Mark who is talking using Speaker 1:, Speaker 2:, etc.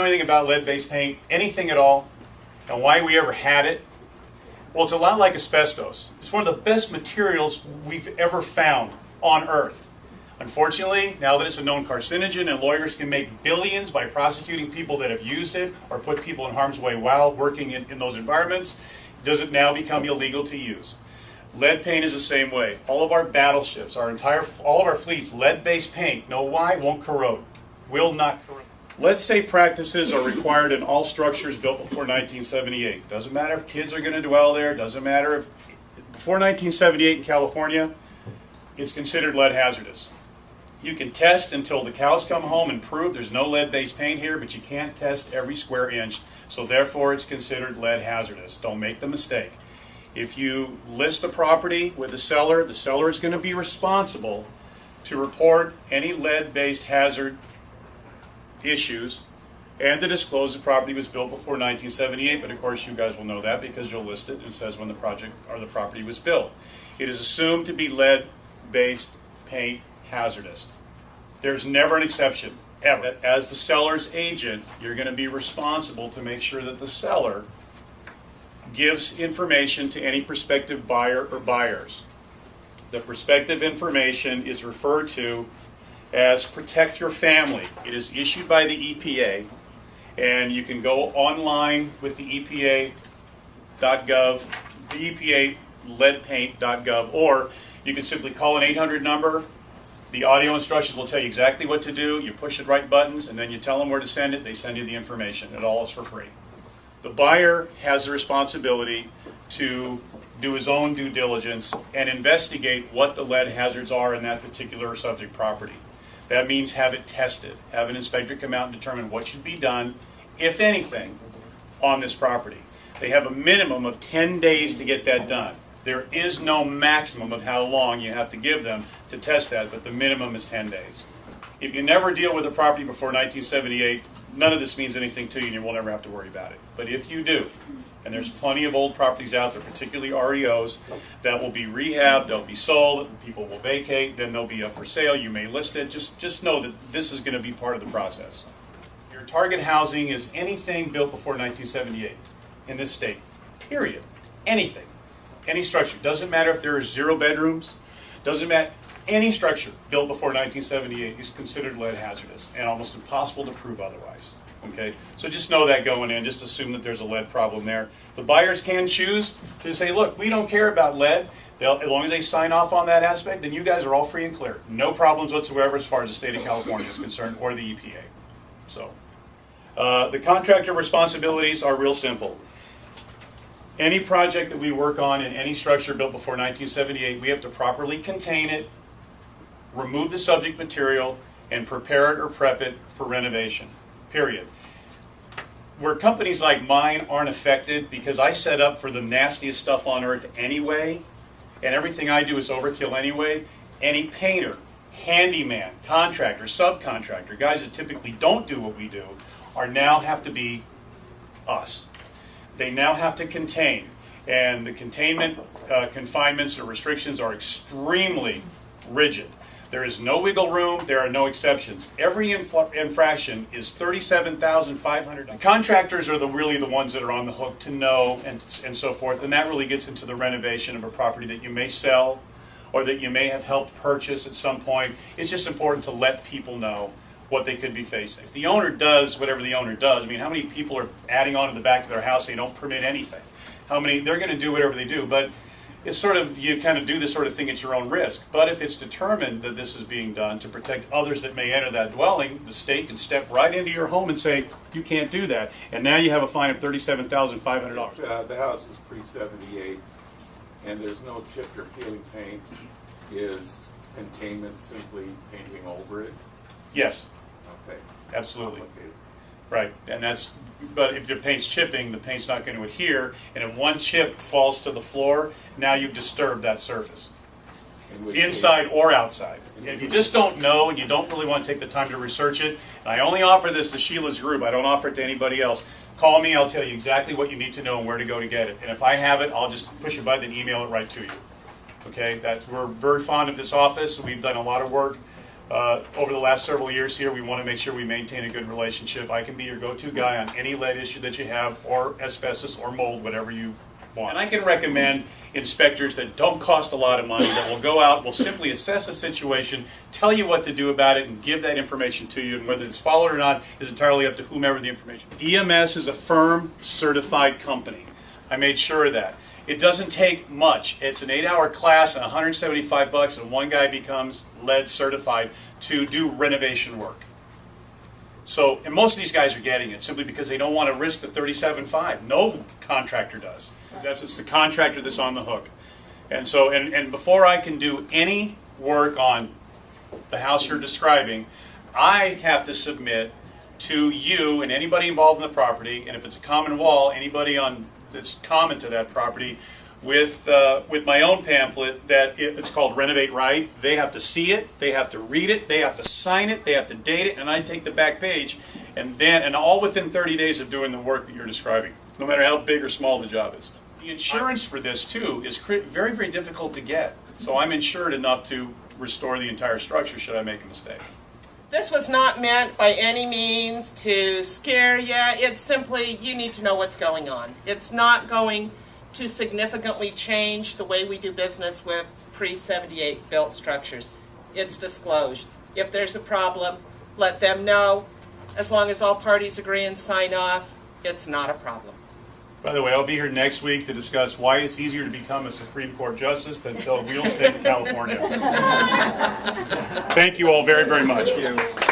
Speaker 1: know anything about lead-based paint, anything at all, and why we ever had it, well, it's a lot like asbestos. It's one of the best materials we've ever found on Earth. Unfortunately, now that it's a known carcinogen and lawyers can make billions by prosecuting people that have used it or put people in harm's way while working in those environments, does it now become illegal to use? Lead paint is the same way. All of our battleships, all of our fleets, lead-based paint. Know why? Won't corrode. Will not corrode. Lead-safe practices are required in all structures built before 1978. Doesn't matter if kids are going to dwell there. Doesn't matter if before 1978 in California, it's considered lead hazardous. You can test until the cows come home and prove there's no lead-based paint here, but you can't test every square inch. So therefore, it's considered lead hazardous. Don't make the mistake. If you list a property with the seller is going to be responsible to report any lead-based hazard issues and to disclose the property was built before 1978, but of course you guys will know that because you'll list it and it says when the project or the property was built. It is assumed to be lead-based paint hazardous. There's never an exception, ever. As the seller's agent, you're going to be responsible to make sure that the seller gives information to any prospective buyer or buyers. The prospective information is referred to as Protect Your Family. It is issued by the EPA, and you can go online with the EPA.gov, the EPA leadpaint.gov, or you can simply call an 800 number. The audio instructions will tell you exactly what to do. You push the right buttons, and then you tell them where to send it. They send you the information. It all is for free. The buyer has the responsibility to do his own due diligence and investigate what the lead hazards are in that particular subject property. That means have it tested. Have an inspector come out and determine what should be done, if anything, on this property. They have a minimum of 10 days to get that done. There is no maximum of how long you have to give them to test that, but the minimum is 10 days. If you never deal with a property before 1978, none of this means anything to you and you will never have to worry about it. But if you do, and there's plenty of old properties out there, particularly REOs, that will be rehabbed, they'll be sold, people will vacate, then they'll be up for sale, you may list it. Just know that this is going to be part of the process. Your target housing is anything built before 1978 in this state, period. Anything. Any structure. Doesn't matter if there are 0 bedrooms, doesn't matter. Any structure built before 1978 is considered lead hazardous and almost impossible to prove otherwise. Okay, so just know that going in. Just assume that there's a lead problem there. The buyers can choose to say, look, we don't care about lead. As long as they sign off on that aspect, then you guys are all free and clear. No problems whatsoever as far as the state of California is concerned or the EPA. So the contractor responsibilities are real simple. Any project that we work on in any structure built before 1978, we have to properly contain it, remove the subject material, and prepare it or prep it for renovation, period. Where companies like mine aren't affected because I set up for the nastiest stuff on earth anyway, and everything I do is overkill anyway, any painter, handyman, contractor, subcontractor, guys that typically don't do what we do, are now have to be us. They now have to contain, and the containment confinements or restrictions are extremely rigid. There is no wiggle room. There are no exceptions. Every infraction is $37,500. The contractors are really the ones that are on the hook to know and so forth, and that really gets into the renovation of a property that you may sell or that you may have helped purchase at some point. It's just important to let people know what they could be facing. If the owner does whatever the owner does, I mean, how many people are adding on to the back of their house, they don't permit anything? How many, they're going to do whatever they do, but it's sort of, you kind of do this sort of thing at your own risk. But if it's determined that this is being done to protect others that may enter that dwelling, the state can step right into your home and say, you can't do that. And now you have a fine of $37,500.
Speaker 2: The house is pre-78, and there's no chipped or peeling paint. Is containment simply painting over it?
Speaker 1: Yes.
Speaker 2: Okay.
Speaker 1: Absolutely. Right, and that's, but if the paint's chipping, the paint's not going to adhere, and if one chip falls to the floor, now you've disturbed that surface, inside or outside. If you just don't know and you don't really want to take the time to research it, and I only offer this to Sheila's group, I don't offer it to anybody else, call me, I'll tell you exactly what you need to know and where to go to get it. And if I have it, I'll just push a button and email it right to you. Okay, we're very fond of this office. We've done a lot of work over the last several years here, we want to make sure we maintain a good relationship. I can be your go-to guy on any lead issue that you have, or asbestos, or mold, whatever you want. And I can recommend inspectors that don't cost a lot of money, that will go out, will simply assess a situation, tell you what to do about it, and give that information to you. And whether it's followed or not is entirely up to whomever the information. EMS is a firm certified company. I made sure of that. It doesn't take much. It's an 8-hour class and $175, and one guy becomes lead certified to do renovation work. So, and most of these guys are getting it simply because they don't want to risk the $37,500. No contractor does. It's the contractor that's on the hook. And so, and before I can do any work on the house you're describing, I have to submit to you and anybody involved in the property, and if it's a common wall, anybody on that's common to that property, with my own pamphlet that it's called Renovate Right. They have to see it, they have to read it, they have to sign it, they have to date it, and I take the back page, and all within 30 days of doing the work that you're describing, no matter how big or small the job is. The insurance for this too is very, very difficult to get, so I'm insured enough to restore the entire structure should I make a mistake.
Speaker 3: This was not meant by any means to scare you. It's simply you need to know what's going on. It's not going to significantly change the way we do business with pre-78 built structures. It's disclosed. If there's a problem, let them know. As long as all parties agree and sign off, it's not a problem.
Speaker 1: By the way, I'll be here next week to discuss why it's easier to become a Supreme Court justice than sell real estate in California. Thank you all very, very much.
Speaker 2: Thank you.